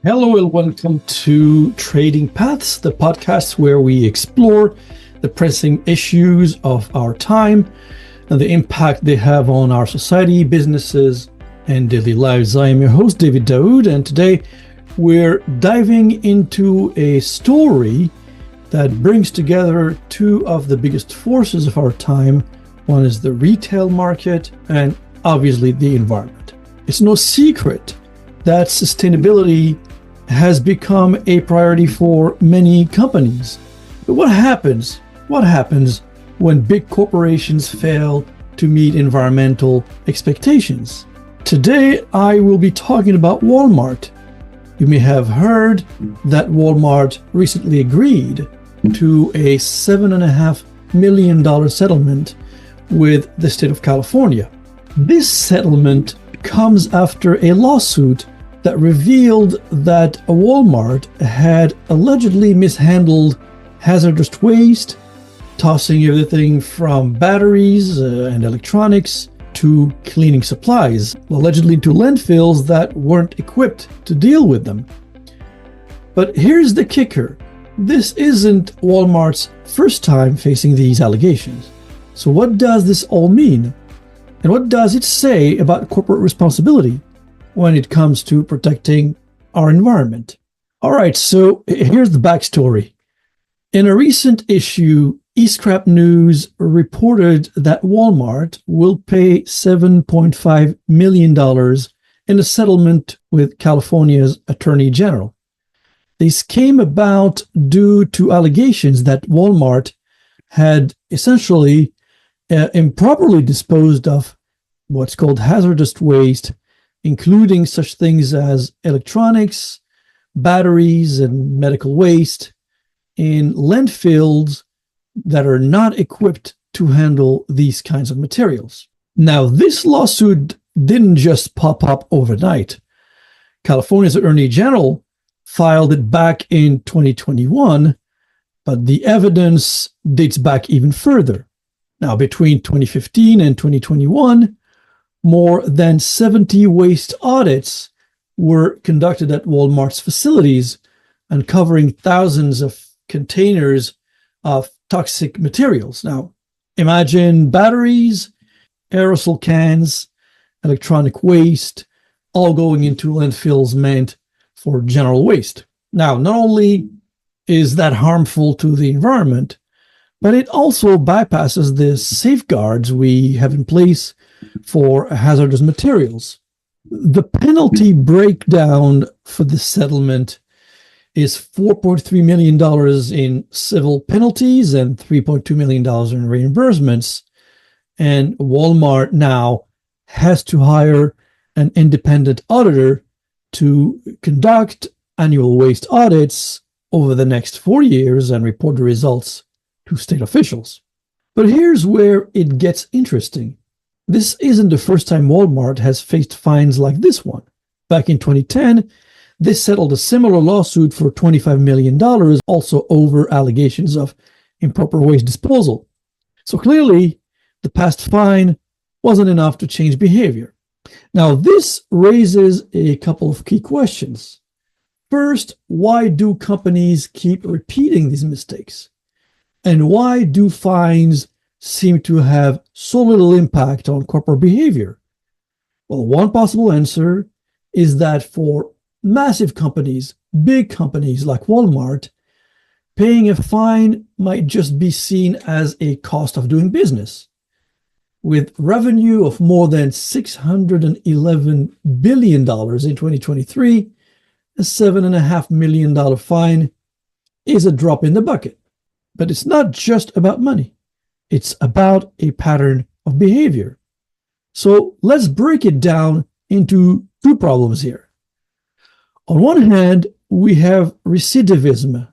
Hello and welcome to Trading Paths, the podcast where we explore the pressing issues of our time and the impact they have on our society, businesses, and daily lives. I am your host, David Daoud, and today we're diving into a story that brings together two of the biggest forces of our time. One is the retail market and obviously the environment. It's no secret that sustainability has become a priority for many companies. But what happens? What happens when big corporations fail to meet environmental expectations? Today, I will be talking about Walmart. You may have heard that Walmart recently agreed to a $7.5 million settlement with the state of California. This settlement comes after a lawsuit that revealed that Walmart had allegedly mishandled hazardous waste, tossing everything from batteries and electronics to cleaning supplies, allegedly to landfills that weren't equipped to deal with them. But here's the kicker. This isn't Walmart's first time facing these allegations. So what does this all mean? And what does it say about corporate responsibility when it comes to protecting our environment? All right, so here's the backstory. In a recent issue, eScrap News reported that Walmart will pay $7.5 million in a settlement with California's Attorney General. This came about due to allegations that Walmart had essentially improperly disposed of what's called hazardous waste, including such things as electronics, batteries, and medical waste in landfills that are not equipped to handle these kinds of materials. Now, this lawsuit didn't just pop up overnight. California's Attorney General filed it back in 2021, but the evidence dates back even further. Now, between 2015 and 2021, more than 70 waste audits were conducted at Walmart's facilities, uncovering thousands of containers of toxic materials. Now, imagine batteries, aerosol cans, electronic waste, all going into landfills meant for general waste. Now, not only is that harmful to the environment, but it also bypasses the safeguards we have in place for hazardous materials. The penalty breakdown for the settlement is $4.3 million in civil penalties and $3.2 million in reimbursements. And Walmart now has to hire an independent auditor to conduct annual waste audits over the next 4 years and report the results to state officials. But here's where it gets interesting. This isn't the first time Walmart has faced fines like this one. Back in 2010, they settled a similar lawsuit for $25 million, also over allegations of improper waste disposal. So clearly, the past fine wasn't enough to change behavior. Now, this raises a couple of key questions. First, why do companies keep repeating these mistakes? And why do fines seem to have so little impact on corporate behavior? Well, one possible answer is that for massive companies, big companies like Walmart, paying a fine might just be seen as a cost of doing business. With revenue of more than $611 billion in 2023, a $7.5 million fine is a drop in the bucket. But it's not just about money. It's about a pattern of behavior. So let's break it down into two problems here. On one hand, we have recidivism.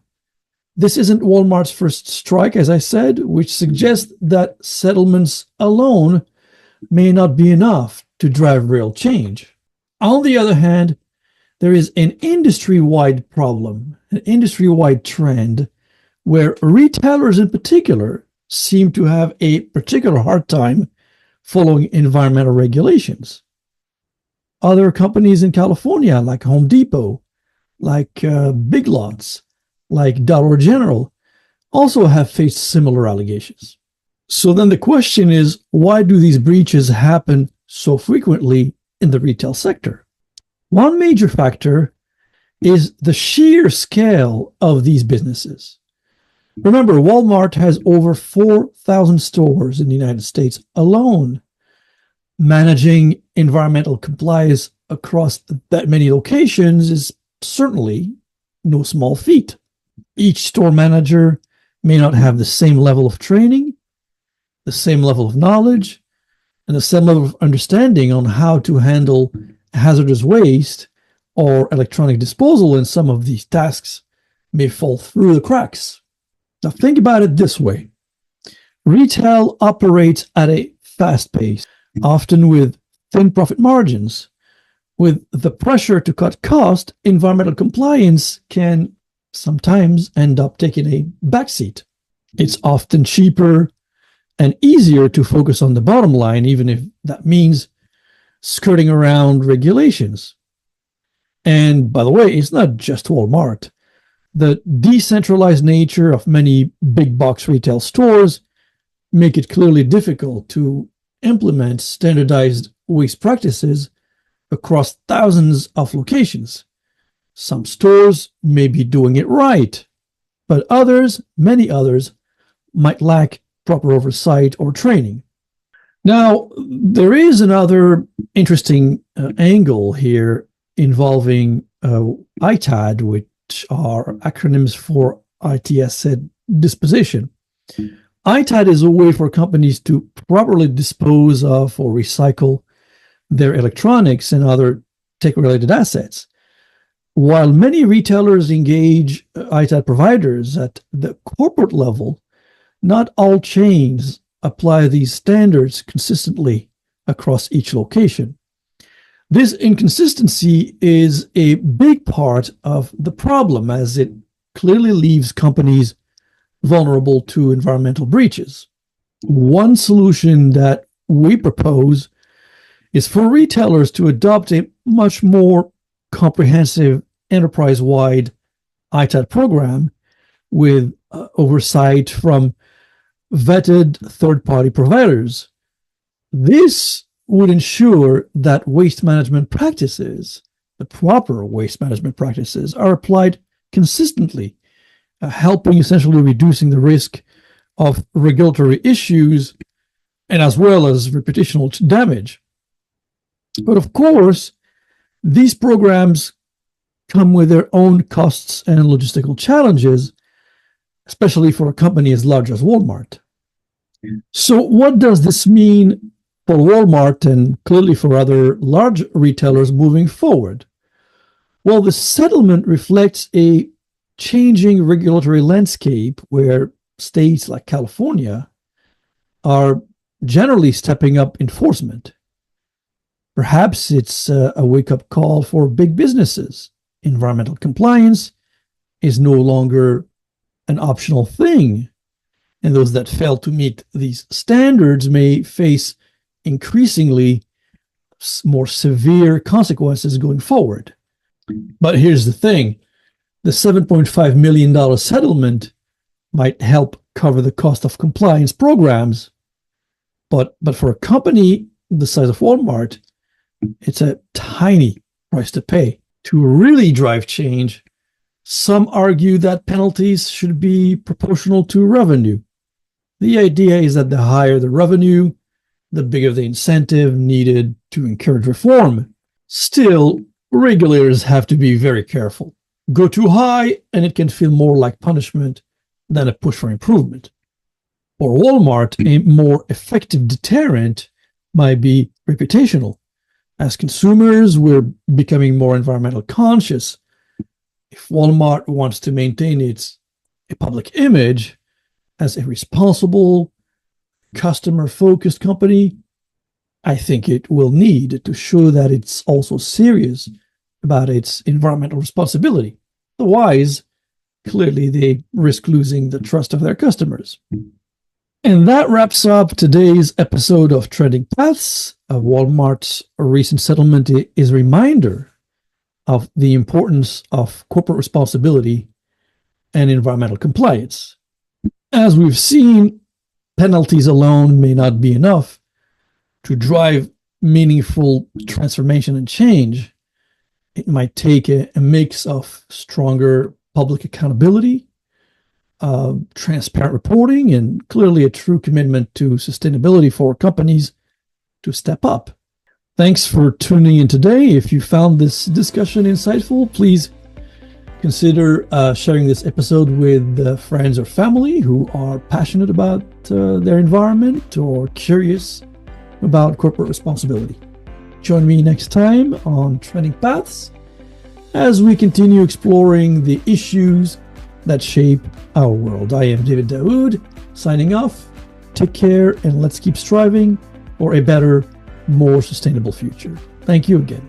This isn't Walmart's first strike, as I said, which suggests that settlements alone may not be enough to drive real change. On the other hand, there is an industry-wide problem, an industry-wide trend where retailers in particular seem to have a particular hard time following environmental regulations. Other companies in California, like Home Depot, like Big Lots, like Dollar General, also have faced similar allegations. So then the question is, why do these breaches happen so frequently in the retail sector? One major factor is the sheer scale of these businesses. Remember, Walmart has over 4,000 stores in the United States alone. Managing environmental compliance across that many locations is certainly no small feat. Each store manager may not have the same level of training, the same level of knowledge, and the same level of understanding on how to handle hazardous waste or electronic disposal, and some of these tasks may fall through the cracks. Now think about it this way. Retail operates at a fast pace, often with thin profit margins. With the pressure to cut cost, environmental compliance can sometimes end up taking a backseat. It's often cheaper and easier to focus on the bottom line, even if that means skirting around regulations. And by the way, it's not just Walmart. The decentralized nature of many big box retail stores make it clearly difficult to implement standardized waste practices across thousands of locations. Some stores may be doing it right, but others, many others, might lack proper oversight or training. Now, there is another interesting angle here involving ITAD, which are acronyms for ITAD Disposition. ITAD is a way for companies to properly dispose of or recycle their electronics and other tech-related assets. While many retailers engage ITAD providers at the corporate level, not all chains apply these standards consistently across each location. This inconsistency is a big part of the problem, as it clearly leaves companies vulnerable to environmental breaches. One solution that we propose is for retailers to adopt a much more comprehensive enterprise-wide ITAD program with oversight from vetted third-party providers. This would ensure that waste management practices, the proper waste management practices, are applied consistently, helping essentially reducing the risk of regulatory issues and as well as reputational damage. But of course, these programs come with their own costs and logistical challenges, especially for a company as large as Walmart. So what does this mean for Walmart and clearly for other large retailers moving forward? Well, the settlement reflects a changing regulatory landscape where states like California are generally stepping up enforcement. Perhaps it's a wake-up call for big businesses. Environmental compliance is no longer an optional thing, and those that fail to meet these standards may face increasingly more severe consequences going forward. But here's the thing. The $7.5 million settlement might help cover the cost of compliance programs, but for a company the size of Walmart, it's a tiny price to pay. To really drive change, some argue that penalties should be proportional to revenue. The idea is that the higher the revenue, the bigger the incentive needed to encourage reform. Still, regulators have to be very careful. Go too high, and it can feel more like punishment than a push for improvement. For Walmart, a more effective deterrent might be reputational. As consumers, we're becoming more environmental conscious. If Walmart wants to maintain its public image as a responsible, customer-focused company, I think it will need to show that it's also serious about its environmental responsibility. Otherwise, clearly they risk losing the trust of their customers. And that wraps up today's episode of Trending Paths. Walmart's recent settlement is a reminder of the importance of corporate responsibility and environmental compliance. As we've seen, penalties alone may not be enough to drive meaningful transformation and change. It might take a mix of stronger public accountability, transparent reporting, and clearly a true commitment to sustainability for companies to step up. Thanks for tuning in today. If you found this discussion insightful, please consider sharing this episode with friends or family who are passionate about their environment or curious about corporate responsibility. Join me next time on Trending Paths as we continue exploring the issues that shape our world. I am David Daoud, signing off. Take care, and let's keep striving for a better, more sustainable future. Thank you again.